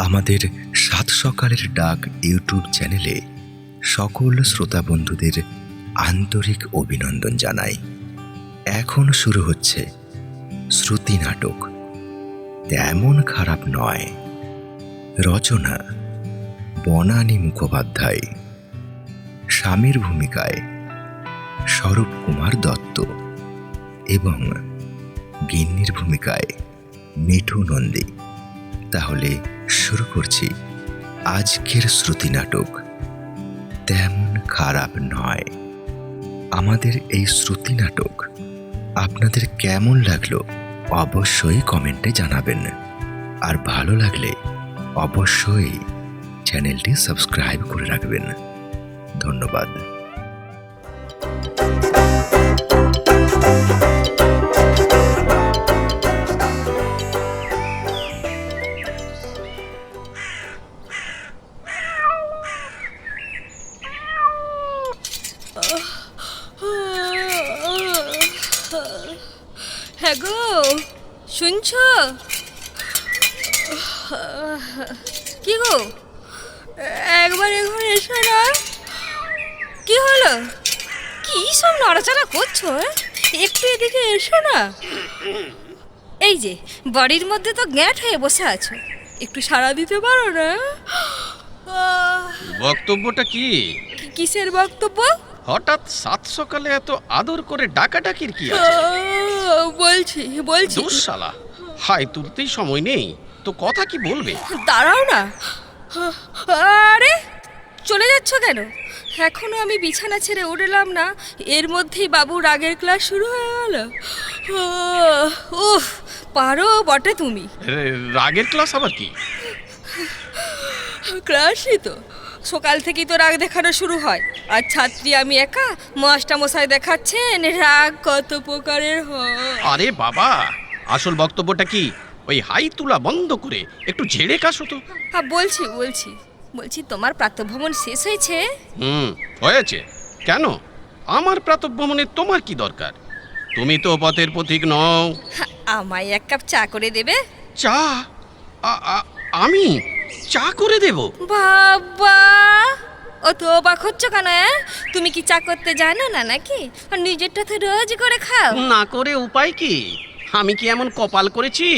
আমাদের সাত সকালের ডাক ইউটিউব চ্যানেলে সকল শ্রোতা বন্ধুদের আন্তরিক অভিনন্দন জানাই। এখন শুরু হচ্ছে শ্রুতি নাটক তেমন খারাপ নয়। রচনা বনানী মুখোপাধ্যায়, স্বামীর ভূমিকায় স্বরূপ কুমার দত্ত এবং গিন্নির ভূমিকায় মিঠু নন্দী। তাহলে শুরু করছি আজকের শ্রুতি নাটক তেমন খারাপ নয়। আমাদের এই শ্রুতি নাটক আপনাদের কেমন লাগলো অবশ্যই কমেন্টে জানাবেন, আর ভালো লাগলে অবশ্যই চ্যানেলটি সাবস্ক্রাইব করে রাখবেন। ধন্যবাদ। হ্যাঁ গো, শুনছ? কি গো, একবার এখন এসো না। কি হলো? কি সব নড়াচড়া করছো? একটু এদিকে এসো না। এই যে বাড়ির মধ্যে তো গ্যাঁট হয়ে বসে আছো, একটু সাড়া দিতে পারো না? বক্তব্যটা কি? কিসের বক্তব্য? হঠাৎ সাত সকালে এত আদর করে ডাকাডাকির কি আছে? বলছি দুঃশালা, হাই তুলতেই সময় নেই তো কথা কি বলবে? দাঁড়াও না। আরে চলে যাচ্ছ কেন? এখনো আমি বিছানা ছেড়ে উঠলাম না, এর মধ্যেই বাবু রাগের ক্লাস শুরু হয়ে গেল। উফ, পারো বটে তুমি। রাগের ক্লাস আবার কি? ক্লাসই তো, সকাল থেকেই তো রাগ দেখানো শুরু হয়। আর ছাত্রী আমি একা, মাস্টারমশাই দেখাচ্ছেন রাগ কত প্রকারের হয়। আরে বাবা, আসল বক্তব্যটা কি? ওই হাই তুলা বন্ধ করে একটু ঝেড়ে কাশো তো। হ্যাঁ বলছি তোমার প্রাতঃভ্রমণ শেষ হয়েছে? হয়েছে। কেন? আমার প্রাতঃভ্রমণে তোমার কি দরকার? তুমি তো পথের পথিক নও। আমায় এক কাপ চা করে দেবে? চা? আমি চা করে দেব? বাবা, অত অবাক হচ্ছ কেন? তুমি কি চা করতে জানো না নাকি? আর নিজেরটা তো রোজ করে খাও। না করে উপায় কি? আমি কি এমন কপাল করেছি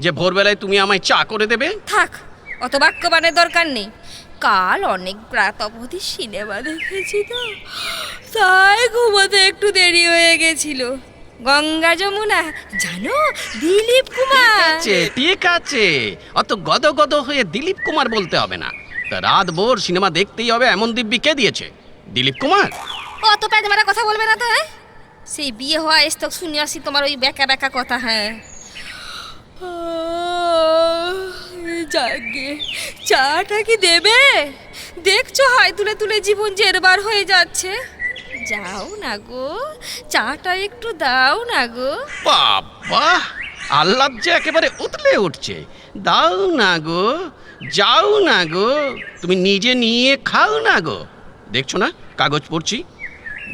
যে ভোরবেলায় তুমি আমায় চা করে দেবে? থাক, অত বাক্যবানের দরকার নেই। কাল অনেক রাত অবধি সিনেমা দেখেছি তো, তাই ঘুমোতে একটু দেরি হয়ে গেছিল। গঙ্গা যমুনা জানো, দিলীপ কুমার। ঠিক আছে, অত গদ গদ হয়ে দিলীপ কুমার বলতে হবে না। তা রাত ভোর সিনেমা দেখতেই হবে এমন দিব্যি কে দিয়েছে? দিলীপ কুমার? অত প্যাজ মারা কথা বলবে না তো। সেই বিয়ে হওয়া এস তো শুনে আসি তোমার ওই বেকা বেকা কথা। হ্যাঁ যাকে চাটা কি দেবে? দেখছো হাই তুলে তুলে জীবন জেরবার হয়ে যাচ্ছে। যাও না গো, চাটা একটু দাও না গো। বাবা, আহ্লাদ যে একেবারে উতলে উঠছে। দাও না গো, যাও না গো, তুমি নিজে নিয়ে খাও না গো। দেখছো না কাগজ পড়ছি?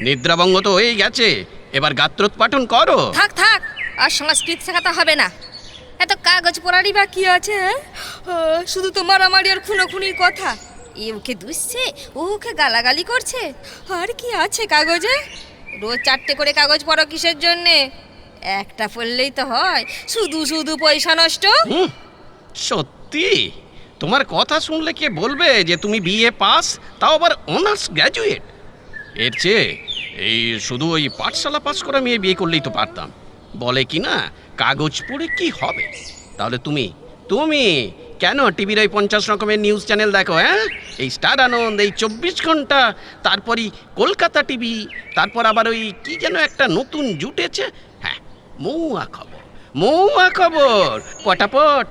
নিদ্রাভঙ্গ তো হয়ে গেছে, এবার গাত্রোৎপাটন করো। থাক, আর সংস্কৃত শেখাতে হবে না। এত কাগজ পড়ারই বা কি আছে? শুধু তোমার আমারই আর খুনোখুনির কথা। এ ওকে দুষছে, ও ওকে গালাগালি করছে, আর কি আছে কাগজে? রোজ 4টে করে কাগজ পড়ো কিসের জন্যে? একটা পড়লেই তো হয়, শুধু পয়সা নষ্ট। সত্যি তোমার কথা শুনলে কে বলবে যে তুমি বিএ পাস, তাও আবার অনার্স গ্র্যাজুয়েট? এর চেয়ে এই শুধু ওই পাঠশালা পাস করা মেয়ে বিয়ে করলেই তো পারতাম। বলে কি না, কাগজ পড়ে কি হবে? তাহলে তুমি কেন টিভির ওই 50 রকমের নিউজ চ্যানেল দেখো? এই স্টার আনন্দ, এই 24 ঘন্টা, তারপরই কলকাতা টিভি, তারপর আবার ওই কি যেন একটা নতুন জুটেছে, মৌয়া খবর।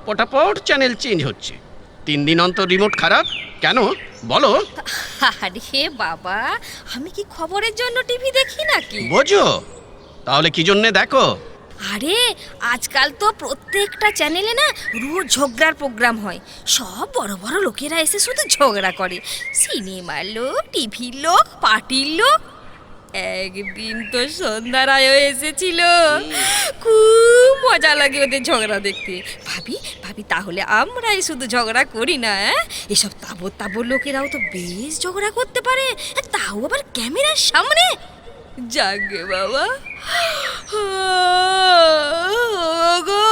পটাপট চ্যানেল চেঞ্জ হচ্ছে। 3 দিন অন্তর রিমোট খারাপ। কেন বলো? আরে বাবা, আমি কি খবরের জন্য টিভি দেখি নাকি? বোঝো তাহলে কি জন্যে দেখো? আরে আজকাল তো প্রত্যেকটা চ্যানেলে না রোজ ঝগড়ার প্রোগ্রাম হয়। সব বড় বড় লোকেরা এসে শুধু ঝগড়া করে। সিনেমার লোক, টিভির লোক, পার্টির লোক। একদিন তো সন্ধ্যারায় এসেছিল, খুব মজা লাগে ওদের ঝগড়া দেখতে। ভাবি ভাবি তাহলে আমরাই শুধু ঝগড়া করি না, এসব তাবর তাবর লোকেরাও তো বেশ ঝগড়া করতে পারে, তাও আবার ক্যামেরার সামনে। যাগে বাবা, গো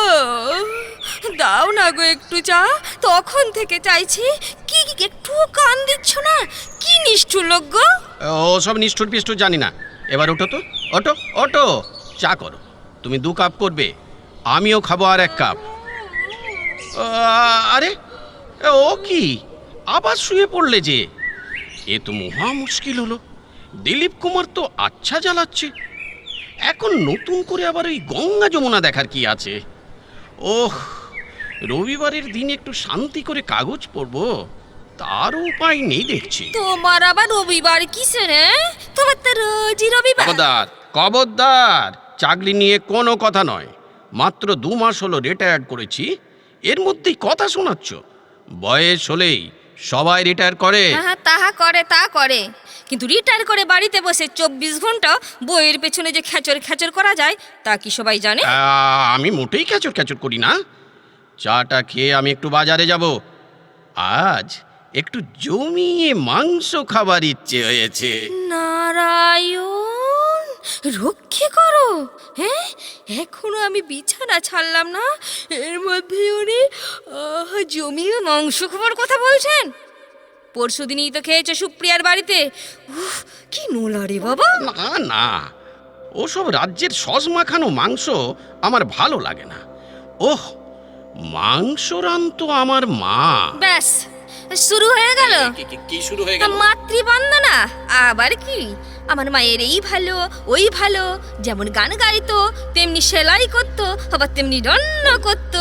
দাও না গো একটু চা, তখন থেকে চাইছি। কি একটু কান দিচ্ছ না, কি নিষ্ঠুর লোক গো। ও সব নিষ্ঠুর পিষ্ঠুর জানি না। এবার ওঠো তো, ওঠো ওঠো, চা করো। তুমি 2 কাপ করবে, আমিও খাবো আর 1 কাপ। আরে ও কি আবার শুয়ে পড়লে যে? এ তো মহা মুশকিল হলো। দিলীপ কুমার তো আচ্ছা জ্বালাচ্ছে, এখন নতুন করে আবার ওই গঙ্গা যমুনা দেখার কি আছে? ওহ, রবিবারের দিন একটু শান্তি করে কাগজ পড়বো, তারও উপায় নেই দেখছি। তোমার আবার রবিবার কিসের? তোমার তো রোজই রবিবার। খবরদার খবরদার, চাকরি নিয়ে কোনো কথা নয়। মাত্র 2 মাস হলো রিটায়ার্ড করেছি, এর মধ্যেই কথা শোনাচ্ছ? বয়স হলেই সবাই রিটায়ার করে। হ্যাঁ তাহা করে, তা করে, কিন্তু রিটায়ার করে বাড়িতে বসে 24 ঘন্টা বইয়ের পেছনে যে খেচর খেচর করা যায় তা কি সবাই জানে? আমি মোটেই ক্যাচর ক্যাচর করি না। চাটা খেয়ে আমি একটু বাজারে যাব। আজ একটু জমিয়ে মাংস খাবার ইচ্ছে হয়েছে। নারায়ণ রক্ষে করো, হ্যাঁ এখনো আমি বিছানা ছাড়লাম না, এর মধ্যে উনি জমিয়ে মাংস খাবার কথা বলছেন। পরশুদিনই তো খেয়েছো সুপ্রিয়ার বাড়িতে। উফ, কি নোলা রে বাবা। না না, ওসব রাজ্যের সস মাখানো মাংস আমার ভালো লাগে না। ওহ, মাংস রান্তো আমার মা। ব্যাস শুরু হয়ে গেল কি শুরু হয়ে মাতৃবন্দনা। আবার কি, আমার মায়ের এই ভালো ওই ভালো, যেমন গান গাইতো তেমনি সেলাই করতো, আবার তেমনি রান্না করতো।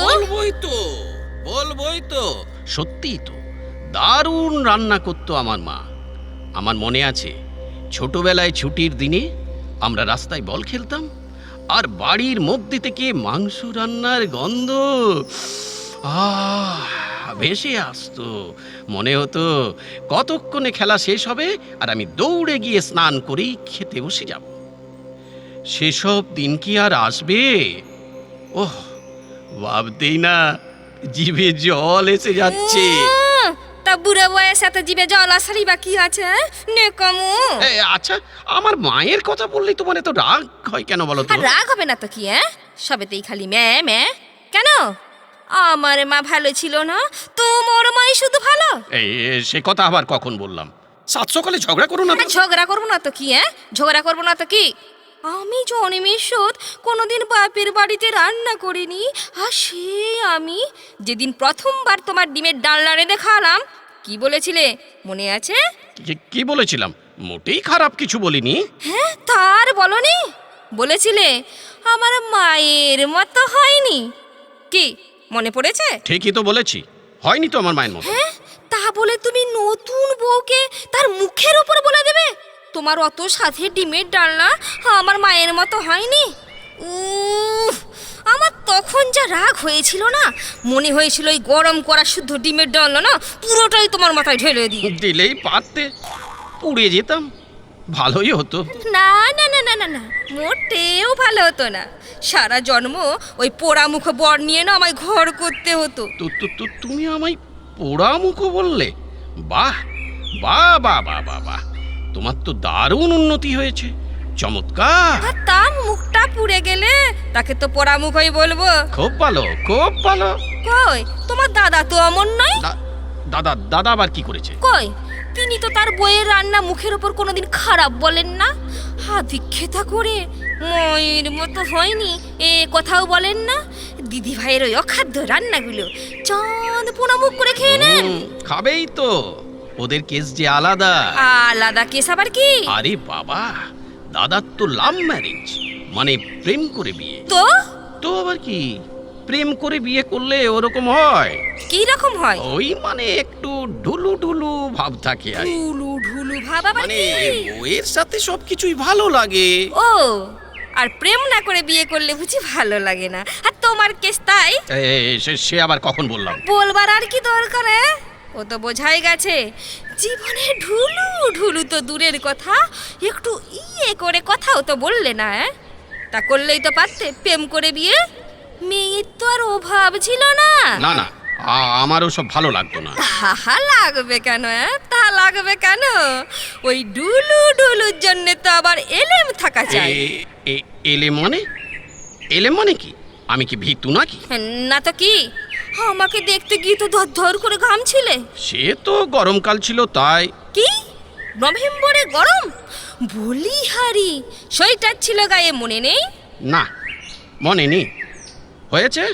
বলবই তো, সত্যিই তো দারুণ রান্না করতো আমার মা। আমার মনে আছে, ছোটবেলায় ছুটির দিনে আমরা রাস্তায় বল খেলতাম, আর বাড়ির মধ্যে থেকে মাংস রান্নার গন্ধ ভেসে আসতো। মনে হতো কতক্ষণে খেলা শেষ হবে আর আমি দৌড়ে গিয়ে স্নান করেই খেতে বসে যাব। সেসব দিন কি আর আসবে? ওহ, ভাবতেই না জিভে জল এসে যাচ্ছে। তা বুড়ো বয়স এত জিভে জল আসারই বা কি আছে? নেকামো। আচ্ছা, আমার মায়ের কথা বললেই তোমার এত রাগ হয় কেন বলো তো? আর রাগ হবে না তো কি? সবেতেই খালি ম্যা ম্যা কেন? আমার মা ভালো ছিল না, তোমার মাই শুধু ভালো? সে কথা আবার কখন বললাম? সাত সকালে ঝগড়া করো না। ঝগড়া করবো না তো কি? ঝগড়া করবো না তো কি? আমি জন্মেশ্বর কোনোদিন বাপের বাড়িতে রান্না করিনি, আর সে আমি যেদিন প্রথমবার তোমার ডিমের ডালনা রেঁধে খাওয়ালাম, কি বলেছিলে মনে আছে? কি বলেছিলাম? মোটেই খারাপ কিছু বলিনি। হ্যাঁ, তার বলনি? বলেছিলে আমার মায়ের মতো হয়নি। কি মনে পড়েছে? ঠিকই তো বলেছি, হয়নি তো আমার মায়ের মতো। হ্যাঁ, তা বলে তুমি নতুন বউকে তার মুখের ওপর বলে দেবে তোমার অত সাথে ডিমের ডালনা আমার মায়ের মতো হয়নি? উফ, আমার তখন যা রাগ হয়েছিল না, মনে হয়েছিল এই গরম করা শুদ্ধ ডিমের ডালনা না পুরোটাই তোমার মাথায় ঢেলে দিই। দিলেই পারতে, পুড়ে যেতাম, ভালোই হতো। না না না না না না, মোটেও ভালো হতো না। সারা জন্ম ওই পোড়া মুখ বর নিয়ে না আমায় ঘর করতে হতো। তুমি আমায় পোড়া মুখো বললে? বাহ বাহ বাহ বাহ বাহ বাহ, তোমার তো দারুণ উন্নতি হয়েছে, চমৎকার। আর তার মুখটা পুড়ে গেলে তাকে তো পোড়া মুখই বলবো। খুব ভালো, খুব ভালো। কই তোমার দাদা তো অমন নয়। দাদা আবার কি করেছে? কই, তিনি তো তার বইয়ের রান্না মুখের ওপর কোনোদিন খারাপ বলেন না। আধিক্ষেতা করে ময়ের মতো হয়নি এ কথাও বলেন না। দিদি ভাইয়ের ওই অখাদ্য রান্নাগুলো চাঁদ পোনা মুখ করে খেয়ে নেন। খাবেই তো, ওদের কেস যে আলাদা। আলাদা কেস আবার কি? আরে বাবা, দাদার তো লাভ ম্যারেজ, মানে প্রেম করে বিয়ে। তো আবার কি, প্রেম করে বিয়ে করলে ওরকম হয়? কি রকম হয়? ওই মানে একটু ঢুলু ঢুলু ভাব থাকে আর ঢুলু ঢুলু ভাব আবার মানে কি? বউয়ের সাথে সবকিছুই ভালো লাগে। ও, আর প্রেম না করে বিয়ে করলে বুঝি ভালো লাগে না? আর তোমার কেস তাই? সে আবার কখন বললাম? বলবার আর কি দরকার? ও তো বোঝাই গেছে জীবনে ঢুলু ঢুলু তো দূরের কথা, একটু ইয়ে করে কথাও তো বললে না। তা করলেই তো পারতে প্রেম করে বিয়ে, মেয়ের তো আর অভাব ছিল না। না না, আমারও সব ভালো লাগতো না। তাহা লাগবে কেন? তা লাগবে কেন? ওই ঢুলু ঢুলুর জন্য তো আবার এলেম থাকা চাই। এলে মানে? এলে মানে কি? আমি কি ভীতু নাকি? না তো কি, আমাকে দেখতে গিয়ে তো ধর ধর করে ঘামছিলে। সে তো গরমকাল ছিল তাই। কি নভেম্বরে গরম? বলি হারি, সোয়েটার ছিল গায়ে, মনে নেই? না, মনে নেই। হয়েছে,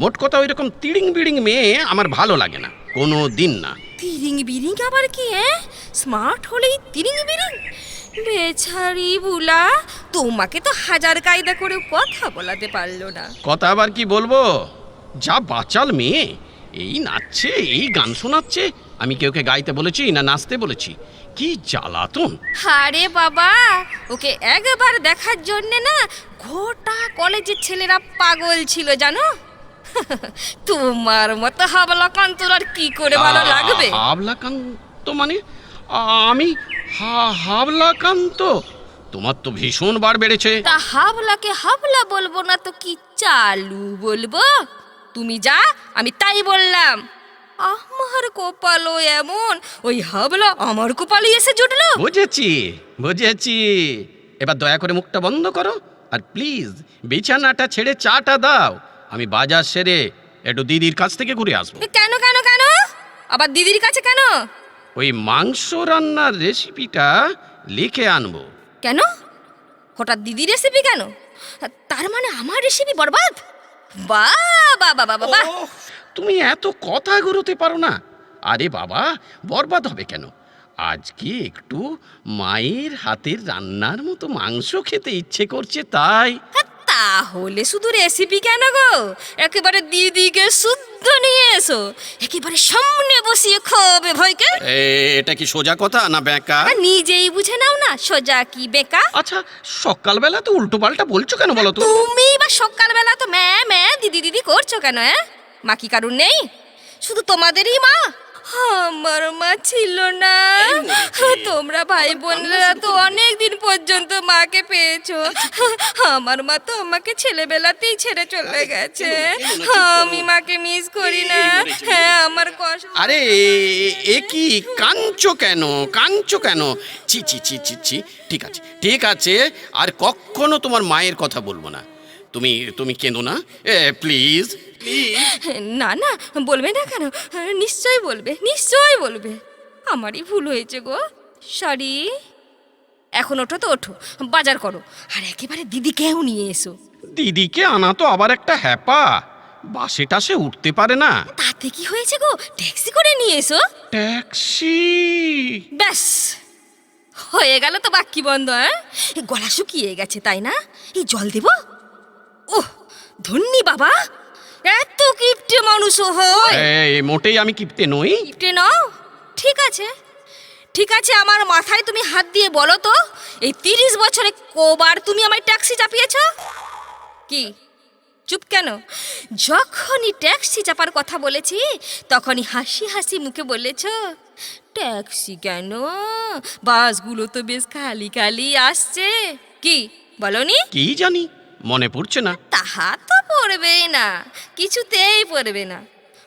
মোট কথা ওই রকম তিড়িং বিড়িং মেয়ে আমার ভালো লাগে না, কোনো দিন না। তিরিং বিরিং আবার কি? স্মার্ট হলেই তিরিং বিরিং? বেচারি বুলা, তোমাকে তো হাজার কায়দা করে কথা বলাতে পারলো না। কথা আবার কি বলবো, যা বাচাল মেয়ে, এই নাচছে, এই গান শোনাচ্ছে। আমি কেউ কে গাইতে বলেছি না নাচতে বলেছি? কি জ্বালাতন! আরে বাবা, ওকে একবার দেখার জন্যে না গোটা কলেজের ছেলেরা পাগল ছিল জানো। তোমার মতো হাবলা কান্তর আর কি করে ভালো লাগবে? হাবলাকান্ত মানে? আমি হাবলাকান্ত? তোমার তো ভীষণ বার বেড়েছে। তা হাবলাকে হাবলা বলবো না তো কি চালু বলবো? তুমি যা আমি তাই বললাম। আমার কপালও এমন, ওই হাবলা আমার কপালে এসে জুটলো। বুঝেছি বুঝেছি, এবার দয়া করে মুখটা বন্ধ করো আর প্লিজ বিছানাটা ছেড়ে চাটা দাও। আমি বাজার সেরে একটু দিদির কাছ থেকে ঘুরে আসবো। কেন কেন কেন? আবার দিদির কাছে কেন? ওই মাংস রান্নার রেসিপিটা লিখে আনবো। কেন হঠাৎ দিদি রেসিপি কেন? তার মানে আমার রেসিপি বরবাদ? বাহ বাহ বাহ বাহ বাহ! ওহ, তুমি এত কথা ঘুরোতে পারো না। আরে বাবা, বরবাদ হবে কেন? আজকে একটু মায়ের হাতের রান্নার মতো মাংস খেতে ইচ্ছে করছে তাই। তাহলে শুধু রেসিপি কেন গো, একেবারে দিদিকে শুদ্ধ নিয়ে এসো, একেবারে সামনে বসিয়ে খাওয়াবে ভয়কে। এটা কি সোজা কথা না বেঁকা? নিজেই বুঝে নাও না সোজা কি বেকা। আচ্ছা, সকালবেলা তো উল্টো পাল্টা বলছো কেন বলো তো? তুমি বা সকালবেলা তো ম্যা ম্যা দিদি দিদি করছো কেন? মা কি কারণ নেই? শুধু তোমাদেরই মা? আমার মা ছিল না। তোমরা ভাই বোনরা তো অনেক দিন পর্যন্ত মাকে পেয়েছো, আমার মা তো আমাকে ছেলেবেলাতেই ছেড়ে চলে গেছে। আমি মাকে মিস করি না। হ্যাঁ, আমার কষ্ট। আরে এ কি কাঁদছো কেন? কাঁদছো কেন? ছি ছি ছি ছি ছি। ঠিক আছে ঠিক আছে, আর কখনো তোমার মায়ের কথা বলবো না। তুমি তুমি কেঁদো না, প্লিজ প্লিজ। না না, বলবে না কেন? নিশ্চয়ই বলবে, নিশ্চয়ই বলবে। আমারই ভুল হয়েছে গো, সরি। এখন ওঠো তো, ওঠো, বাজার করো, আর একেবারে দিদিকেও নিয়ে এসো। দিদিকে আনা তো আবার একটা হ্যাপা, বাসে টাসে উঠতে পারে না। তাতে কি হয়েছে গো, ট্যাক্সি করে নিয়ে এসো। ট্যাক্সি? ব্যাস হয়ে গেল তো বাক্কি বন্ধ। এই গলা শুকিয়ে গেছে তাই না? এই জল দেব? ওহ ধন্যি বাবা, এত কিপটে মানুষ হয়। মোটেই আমি কিপটে নই। কিপটে নাও? ঠিক আছে ঠিক আছে, আমার মাথায় তুমি হাত দিয়ে বলো তো, এই 30 বছরে কবার তুমি আমায় ট্যাক্সি চাপিয়েছ? কি চুপ কেন? যখনই ট্যাক্সি চাপার কথা বলেছি তখনই হাসি হাসি মুখে বলেছ ট্যাক্সি কেন, বাসগুলো তো বেশ খালি খালি আসছে। কি বলনি? কি জানি, মনে পড়ছে না। তাহা তো পড়বেই না, কিছুতেই পড়বে না।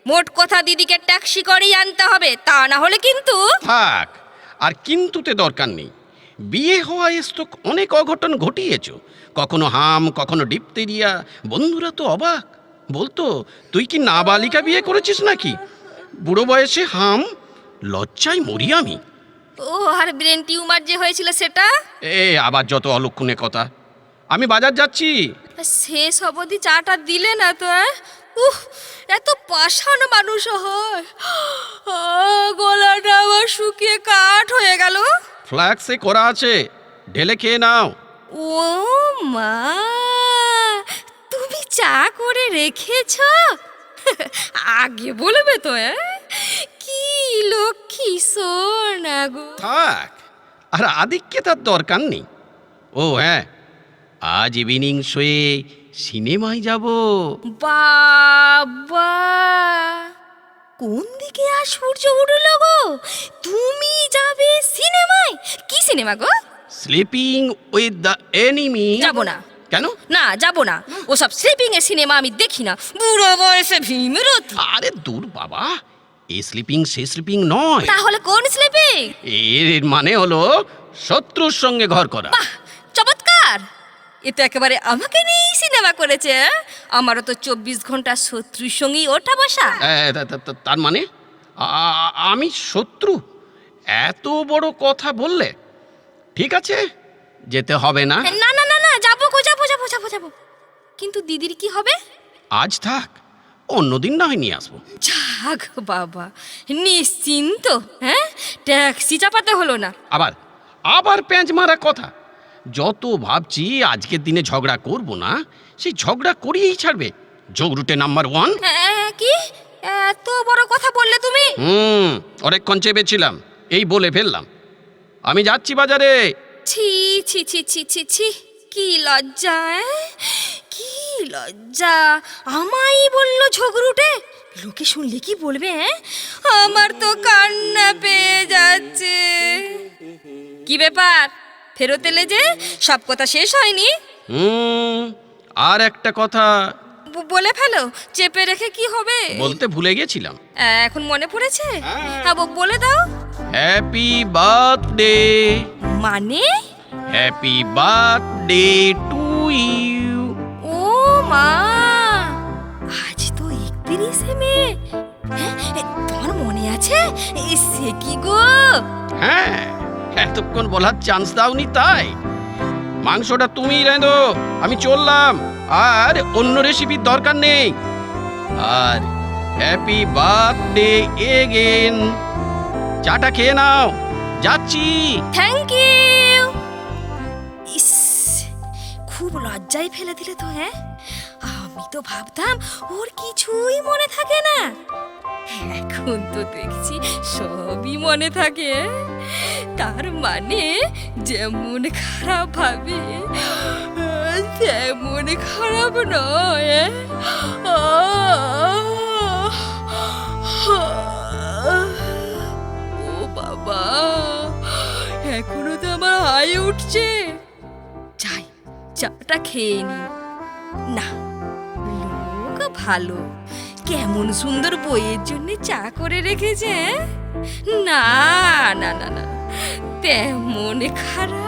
মোট কথা দিদিকে ট্যাক্সি করেই আনতে হবে, তা না হলে কিন্তু। থাক, আর কিন্তুতে দরকার নেই। বিয়ে হওয়া তো অনেক অঘটন ঘটিয়েছ, কখনো হাম কখনো ডিপথেরিয়া। বন্ধুরা তো অবাক, বলতো তুই কি নাবালিকা বিয়ে করেছিস নাকি? বুড়ো বয়সে হাম, লজ্জায় মরি আমি। ও আর ব্রেন টিউমার যে হয়েছিল সেটা? আবার যত অলক্ষণে কথা। আমি বাজার যাচ্ছি। শেষ অবধি চাটা দিলে না তো? উহ, এত পাষাণ মানুষ হয়। গলাটা আবার শুকিয়ে কাঠ হয়ে গেল। ফ্ল্যাক্সে করা আছে, ঢেলে খেয়ে নাও। ও মা, তুমি চা করে রেখেছ? আগে বলবে তো। কি লক্ষ্মী সোনা গো। থাক, আর আদিককে তার দরকার নেই। ও হ্যাঁ, আজ ইভিনিং শোয়ে সিনেমায় যাব। বাবা, কোন দিকে আর সূর্য উঠলো গো? তুমি যাবে সিনেমায়? কি সিনেমা গো? Sleeping with the enemy. যাবো না। কেন? না যাবো না, ওসব স্লিপিং এর সিনেমা আমি দেখি না, বুড়ো বয়সে ভীমরতি। আরে দূর বাবা, এই স্লিপিং সে স্লিপিং নয়। তাহলে কোন স্লিপিং? এর মানে হলো শত্রুর সঙ্গে ঘর করা। বাহ, চমৎকার! এ তো একেবারে আমাকে নিয়েই সিনেমা করেছে। আমারও তো 24 ঘন্টা শত্রুর সঙ্গেই ওঠা বসা। তার মানে আমি শত্রু? এত বড় কথা বললে? ঠিক আছে, যেতে হবে না। না না না না, যাবো গো, যাবো যাবো যাবো যাবো। কিন্তু দিদির কি হবে? আজ থাক, অন্যদিন না হয় নিয়ে আসবো। যাক বাবা, নিশ্চিন্ত। হ্যাঁ, ট্যাক্সি চাপাতে হলো না। আবার আবার প্যাঁচ মারা কথা। যত ভাবছি আজকের দিনে ঝগড়া করব না, সেই ঝগড়া করিয়েই ছাড়বে। যোগরুটে নাম্বার 1। কি এত বড় কথা বললে তুমি? অনেকক্ষণ চেপেছিলাম, এই বলে ফেললাম। আমি যাচ্ছি বাজারে। ছি ছি ছি ছি ছি ছি, কি লজ্জা! কি লজ্জা! আমায় বললো ঝগড়ুটে। লোকে শুনলে কি বলবে? আমার তো কান্না পেয়ে যাচ্ছে। কি ব্যাপার, ফেরত এলে যে? সব কথা শেষ হয়নি? আর একটা কথা বলে ফেলো, চেপে রেখে কি হবে? বলতে ভুলে গেছিলাম। এখন মনে পড়েছে? হ্যাঁ, বলে দাও। Happy birthday. মানে? Happy birthday to you. ও মা, আজ তো 31শে মে। তোমার মনে আছে? সে কি গো? হ্যাঁ, এতক্ষণ বলার চান্স দাওনি তাই। মাংসটা তুমিই রেঁধো, আমি চললাম। আর অন্য রেসিপির দরকার নেই। আর হ্যাপি বার্থডে এগেন। চাটা খেয়ে নাও, যাচ্ছি। Thank you. ইস, খুব লজ্জায় ফেলে দিলে তো। আমি তো ভাবতাম ওর কিছুই মনে থাকে না। এখন তো দেখছি সবই মনে থাকে। তার মানে যেমন খারাপ ভাবে তেমন খারাপ নয়। ও বাবা, এখনো তো আমার হাই উঠছে। যাই, চাটা খেয়ে নি। না, লোক ভালো, কেমন সুন্দর বইয়ের জন্য চা করে রেখেছে। না না না না, তেমন খারাপ